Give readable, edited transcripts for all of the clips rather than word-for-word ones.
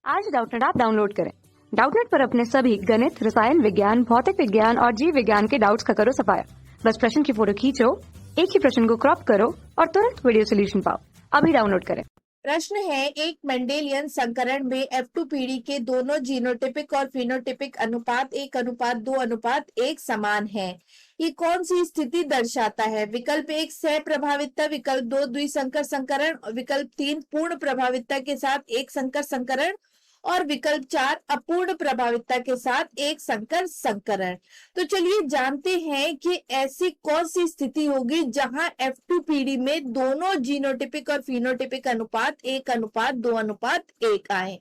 आज Doubtnut app download करें। Doubtnut पर अपने सभी गणित, रसायन विज्ञान, भौतिक विज्ञान और जीव विज्ञान के डाउट्स का करो सफाया। बस प्रश्न की फोटो खींचो, एक ही प्रश्न को क्रॉप करो और तुरंत वीडियो सोल्यूशन पाओ। अभी डाउनलोड करें। प्रश्न है, एक मेंडेलियन संकरण में F2 पीढ़ी के दोनों जीनोटिपिक और फिनोटिपिक अनुपात 1:2:1 समान है। ये कौन सी स्थिति दर्शाता है? विकल्प 1 सह प्रभावितता, विकल्प 2 द्विसंकर संकरण, विकल्प 3 पूर्ण प्रभावितता के साथ एक संकर संकरण और विकल्प 4 अपूर्ण प्रभावितता के साथ एक संकर संकरण। तो चलिए जानते हैं कि ऐसी कौन सी स्थिति होगी जहां F2 पीढ़ी में दोनों जीनोटिपिक और फिनोटिपिक अनुपात 1:2:1 आए।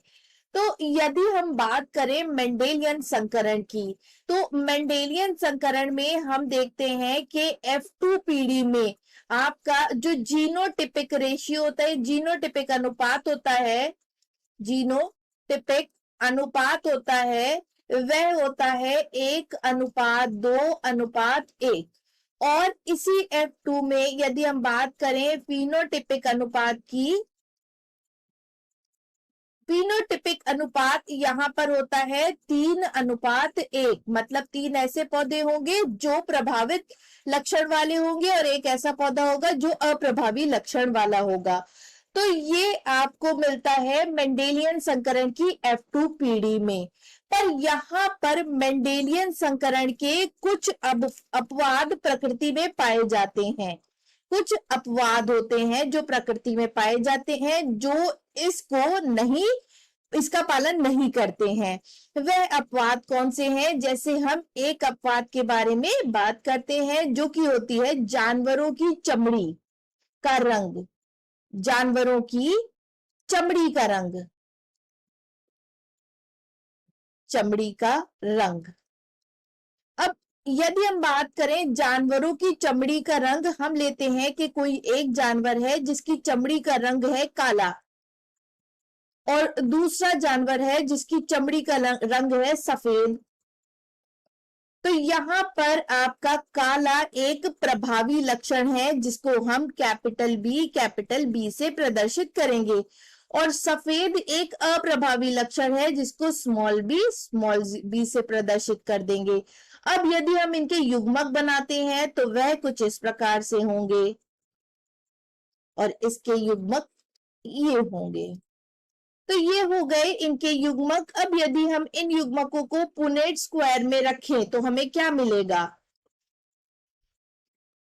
तो यदि हम बात करें मेंडेलियन संकरण की, तो मेंडेलियन संकरण में हम देखते हैं कि F2 पीढ़ी में आपका जो जीनोटिपिक रेशियो होता है, जीनोटिपिक अनुपात होता है, जीनोटिपिक अनुपात होता है, वह होता है 1:2:1। और इसी F2 में यदि हम बात करें फिनोटिपिक अनुपात की, फिनोटिपिक अनुपात यहाँ पर होता है 3:1। मतलब 3 ऐसे पौधे होंगे जो प्रभावित लक्षण वाले होंगे और एक ऐसा पौधा होगा जो अप्रभावी लक्षण वाला होगा। तो ये आपको मिलता है मेंडेलियन संकरण की F2 पीढ़ी में। पर यहाँ पर मेंडेलियन संकरण के कुछ अपवाद प्रकृति में पाए जाते हैं। कुछ अपवाद होते हैं जो प्रकृति में पाए जाते हैं, जो इसका पालन नहीं करते हैं। वह अपवाद कौन से हैं? जैसे हम एक अपवाद के बारे में बात करते हैं, जो कि होती है जानवरों की चमड़ी का रंग। जानवरों की चमड़ी का रंग, चमड़ी का रंग। अब यदि हम बात करें जानवरों की चमड़ी का रंग, हम लेते हैं कि कोई एक जानवर है जिसकी चमड़ी का रंग है काला और दूसरा जानवर है जिसकी चमड़ी का रंग है सफेद। तो यहाँ पर आपका काला एक प्रभावी लक्षण है जिसको हम कैपिटल बी से प्रदर्शित करेंगे, और सफेद एक अप्रभावी लक्षण है जिसको स्मॉल बी से प्रदर्शित कर देंगे। अब यदि हम इनके युग्मक बनाते हैं तो वह कुछ इस प्रकार से होंगे और इसके युग्मक ये होंगे। तो ये हो गए इनके युग्मक। अब यदि हम इन युग्मकों को पुनेट स्क्वायर में रखें तो हमें क्या मिलेगा?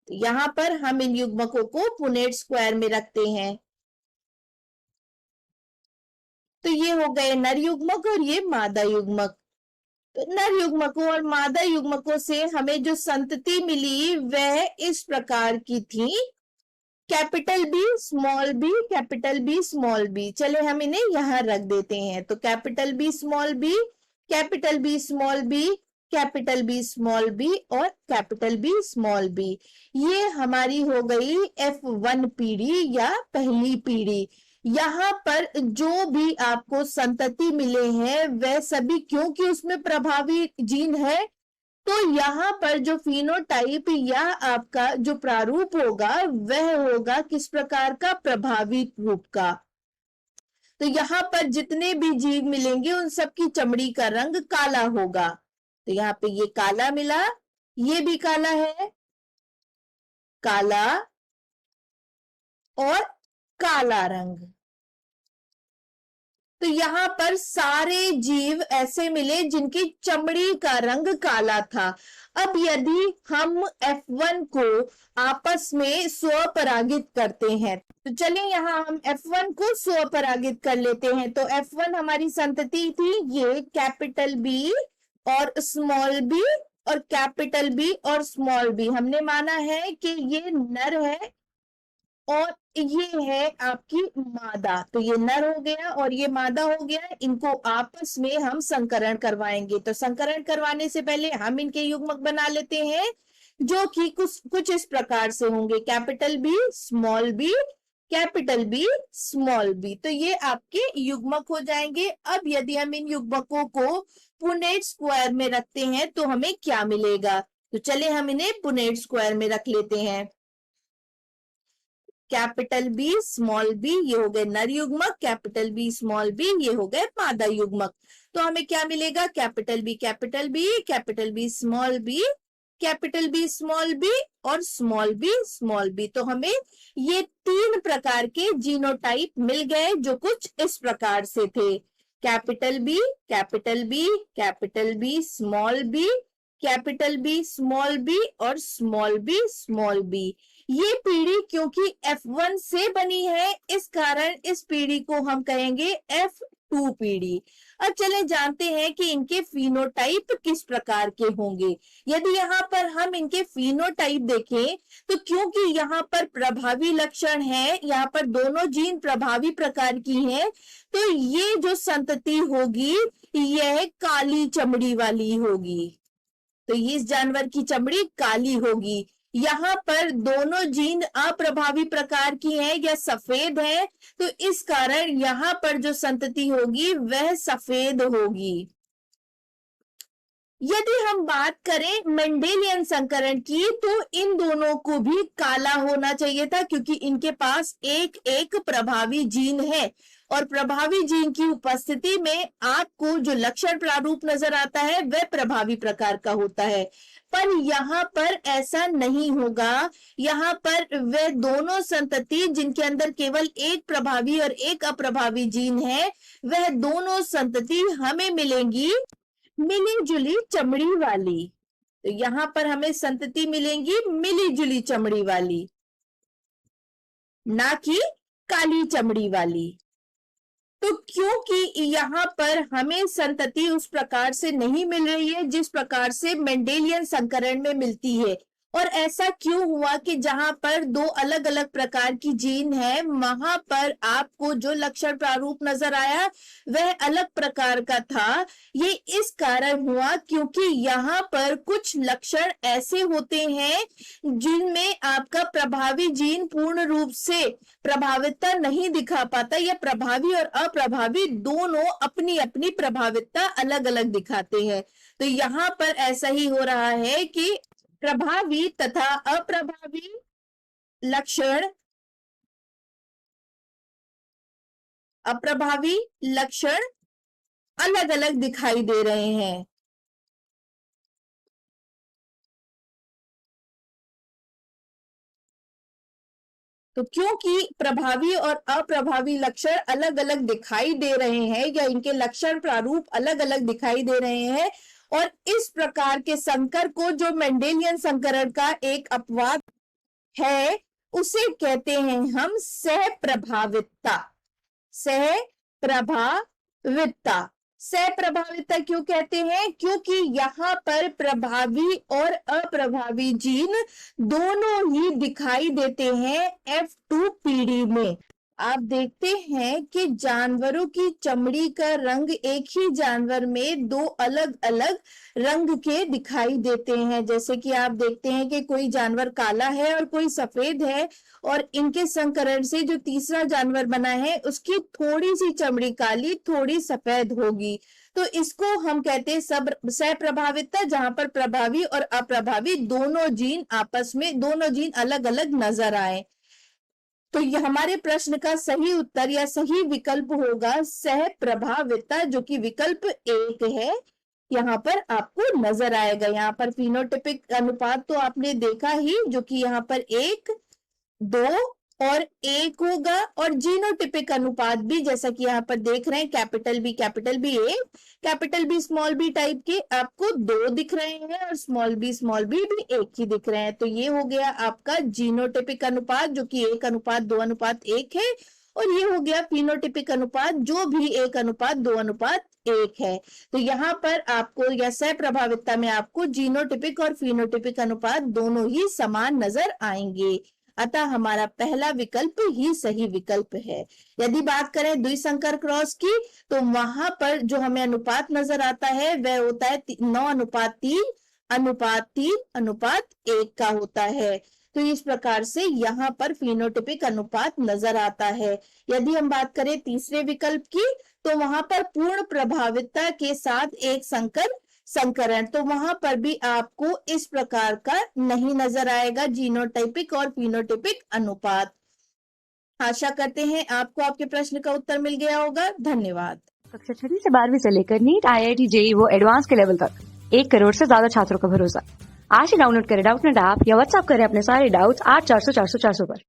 तो यहां पर हम इन युग्मकों को पुनेट स्क्वायर में रखते हैं, तो ये हो गए नर युग्मक और ये मादा युग्मक। तो नर युग्मकों और मादा युग्मकों से हमें जो संतति मिली वह इस प्रकार की थी, capital B small B, capital B small B. चले हम इन्हें यहां रख देते हैं। तो capital B small B, capital B small B, capital B small B और कैपिटल बी स्मॉल बी। ये हमारी हो गई F1 पीढ़ी या पहली पीढ़ी। यहाँ पर जो भी आपको संतति मिले हैं वह सभी, क्योंकि उसमें प्रभावी जीन है, तो यहाँ पर जो फिनोटाइप या आपका जो प्रारूप होगा वह होगा किस प्रकार का? प्रभावित रूप का। तो यहाँ पर जितने भी जीव मिलेंगे उन सब की चमड़ी का रंग काला होगा। तो यहाँ पे ये काला मिला, ये भी काला है, काला और काला रंग। तो यहाँ पर सारे जीव ऐसे मिले जिनकी चमड़ी का रंग काला था। अब यदि हम F1 को आपस में स्वपरागित करते हैं, तो चलिए यहाँ हम F1 को स्वपरागित कर लेते हैं। तो F1 हमारी संतति थी ये कैपिटल बी और स्मॉल बी और कैपिटल बी और स्मॉल बी। हमने माना है कि ये नर है और ये है आपकी मादा। तो ये नर हो गया और ये मादा हो गया। इनको आपस में हम संकरण करवाएंगे। तो संकरण करवाने से पहले हम इनके युग्मक बना लेते हैं, जो कि कुछ इस प्रकार से होंगे, capital B small B, capital B small B. तो ये आपके युग्मक हो जाएंगे। अब यदि हम इन युग्मकों को पुनेट स्क्वायर में रखते हैं तो हमें क्या मिलेगा? तो चले हम इन्हें पुनेट स्क्वायर में रख लेते हैं। कैपिटल बी स्मॉल बी, ये हो गए नर युग्मक, कैपिटल बी स्मॉल बी, ये हो गए मादा युग्मक। तो हमें क्या मिलेगा, capital B capital B, capital B small B, capital B small B और स्मॉल बी स्मॉल बी। तो हमें ये 3 प्रकार के जीनोटाइप मिल गए जो कुछ इस प्रकार से थे, capital B capital B, capital B small B, capital B small B और स्मॉल बी स्मॉल बी। ये पीढ़ी क्योंकि F1 से बनी है, इस कारण इस पीढ़ी को हम कहेंगे F2 पीढ़ी। अब चले जानते हैं कि इनके फिनोटाइप किस प्रकार के होंगे। यदि यहाँ पर हम इनके फिनोटाइप देखें तो क्योंकि यहाँ पर प्रभावी लक्षण है, यहाँ पर दोनों जीन प्रभावी प्रकार की हैं, तो ये जो संतति होगी यह काली चमड़ी वाली होगी। तो इस जानवर की चमड़ी काली होगी। यहाँ पर दोनों जीन अप्रभावी प्रकार की हैं या सफेद है, तो इस कारण यहाँ पर जो संतति होगी वह सफेद होगी। यदि हम बात करें मेंडेलियन संकरण की, तो इन दोनों को भी काला होना चाहिए था क्योंकि इनके पास एक एक प्रभावी जीन है और प्रभावी जीन की उपस्थिति में आपको जो लक्षण प्रारूप नजर आता है वह प्रभावी प्रकार का होता है। पर यहाँ पर ऐसा नहीं होगा, यहाँ पर वे दोनों संतति जिनके अंदर केवल एक प्रभावी और एक अप्रभावी जीन है, वह दोनों संतति हमें मिलेंगी मिली जुली चमड़ी वाली। तो यहाँ पर हमें संतति मिलेंगी मिली जुली चमड़ी वाली, ना कि काली चमड़ी वाली। तो क्योंकि यहाँ पर हमें संतति उस प्रकार से नहीं मिल रही है जिस प्रकार से मेंडेलियन संकरण में मिलती है, और ऐसा क्यों हुआ कि जहां पर 2 अलग अलग प्रकार की जीन है वहां पर आपको जो लक्षण प्रारूप नजर आया वह अलग प्रकार का था। ये इस कारण हुआ क्योंकि यहाँ पर कुछ लक्षण ऐसे होते हैं जिनमें आपका प्रभावी जीन पूर्ण रूप से प्रभावितता नहीं दिखा पाता, या प्रभावी और अप्रभावी दोनों अपनी अपनी प्रभावितता अलग अलग दिखाते हैं। तो यहाँ पर ऐसा ही हो रहा है कि प्रभावी तथा अप्रभावी लक्षण अलग अलग दिखाई दे रहे हैं। तो क्योंकि प्रभावी और अप्रभावी लक्षण अलग अलग दिखाई दे रहे हैं या इनके लक्षण प्रारूप अलग अलग दिखाई दे रहे हैं, और इस प्रकार के संकर को जो मेंडेलियन संकरण का एक अपवाद है उसे कहते हैं हम सहप्रभावितता। सहप्रभावितता क्यों कहते हैं, क्योंकि यहाँ पर प्रभावी और अप्रभावी जीन दोनों ही दिखाई देते हैं F2 पीढ़ी में। आप देखते हैं कि जानवरों की चमड़ी का रंग एक ही जानवर में 2 अलग अलग रंग के दिखाई देते हैं। जैसे कि आप देखते हैं कि कोई जानवर काला है और कोई सफेद है, और इनके संकरण से जो तीसरा जानवर बना है उसकी थोड़ी सी चमड़ी काली थोड़ी सफेद होगी। तो इसको हम कहते हैं सहप्रभावितता, जहां पर प्रभावी और अप्रभावी दोनों जीन आपस में दोनों जीन अलग अलग नजर आए। तो ये हमारे प्रश्न का सही उत्तर या सही विकल्प होगा सहप्रभावितता, जो कि विकल्प 1 है। यहाँ पर आपको नजर आएगा। यहाँ पर फिनोटिपिक अनुपात तो आपने देखा ही, जो कि यहाँ पर 1, 2 और 1 होगा, और जीनोटिपिक अनुपात भी जैसा कि यहाँ पर देख रहे हैं capital B 1, capital B small B type के आपको 2 दिख रहे हैं, और स्मॉल बी भी 1 ही दिख रहे हैं। तो ये हो गया आपका जीनोटिपिक अनुपात जो कि 1:2:1 है, और ये हो गया फिनोटिपिक अनुपात जो भी 1:2:1 है। तो यहाँ पर आपको या सहप्रभावितता में आपको जीनोटिपिक और फिनोटिपिक अनुपात दोनों ही समान नजर आएंगे। अतः हमारा पहला विकल्प ही सही विकल्प है। यदि बात करें द्विसंकर क्रॉस की, तो वहां पर जो हमें अनुपात नजर आता है वह होता है 9:3:3:1 का होता है। तो इस प्रकार से यहाँ पर फिनोटिपिक अनुपात नजर आता है। यदि हम बात करें तीसरे विकल्प की, तो वहां पर पूर्ण प्रभावितता के साथ एक संकरण, तो वहां पर भी आपको इस प्रकार का नहीं नजर आएगा जीनोटाइपिक और फिनोटिपिक अनुपात। आशा करते हैं आपको आपके प्रश्न का उत्तर मिल गया होगा। धन्यवाद। कक्षा 6 से 12वीं से लेकर नीट, IIT, JEE वो एडवांस के लेवल तक 1 करोड़ से ज्यादा छात्रों का भरोसा। आज ही डाउनलोड करें डाउटनेट ऐप या व्हाट्सएप करें अपने सारे डाउट्स 8400 400 400 पर।